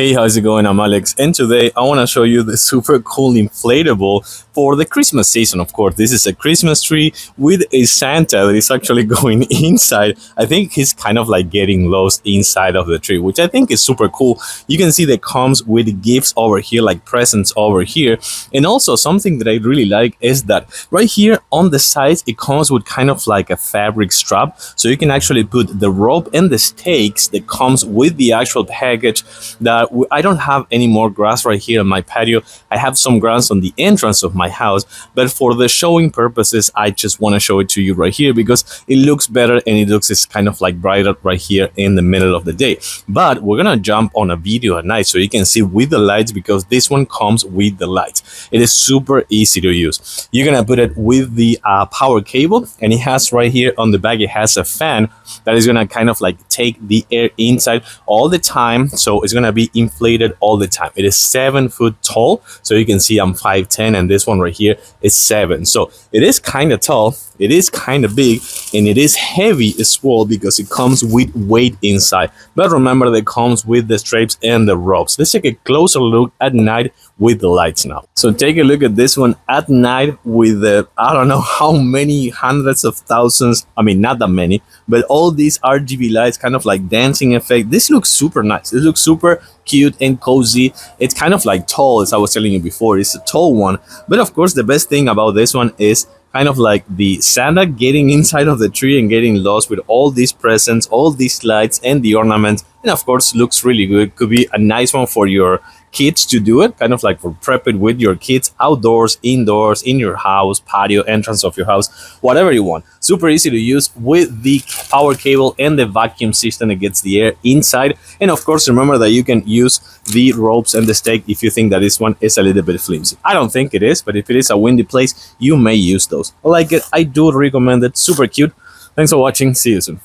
Hey, how's it going? I'm Alex, and today I want to show you the super cool inflatable for the Christmas season. Of course, this is a Christmas tree with a Santa that is actually going inside. I think he's kind of like getting lost inside of the tree, which I think is super cool. You can see that comes with gifts over here, like presents over here. And also something that I really like is that right here on the sides, it comes with kind of like a fabric strap. So you can actually put the rope and the stakes that comes with the actual package. That I don't have any more grass right here on my patio. I have some grass on the entrance of my house, but for the showing purposes, I just want to show it to you right here because it looks better and it looks it's kind of like brighter right here in the middle of the day. But we're gonna jump on a video at night so you can see with the lights, because this one comes with the lights. It is super easy to use. You're gonna put it with the power cable, and it has right here on the back, it has a fan that is gonna kind of like take the air inside all the time, so it's gonna be inflated all the time. It is 7 foot tall, so you can see I'm 5'10", and this one right here is 7. So it is kind of tall, it is kind of big, and it is heavy as well because it comes with weight inside. But remember, that comes with the straps and the ropes. Let's take a closer look at night with the lights now. So take a look at this one at night with the, I don't know how many hundreds of thousands, I mean not that many, but all these RGB lights, kind of like dancing effect. This looks super nice. It looks super cute and cozy. It's kind of like tall, as I was telling you before. It's a tall one, but of course the best thing about this one is kind of like the Santa getting inside of the tree and getting lost with all these presents, all these lights and the ornaments. And of course looks really good. Could be a nice one for your kids to do it, kind of like for prep it with your kids outdoors, indoors, in your house, patio, entrance of your house, whatever you want. Super easy to use with the power cable and the vacuum system that gets the air inside. And of course, remember that you can use the ropes and the stake if you think that this one is a little bit flimsy. I don't think it is, but if it is a windy place, you may use those. I like it. I do recommend it. Super cute. Thanks for watching. See you soon.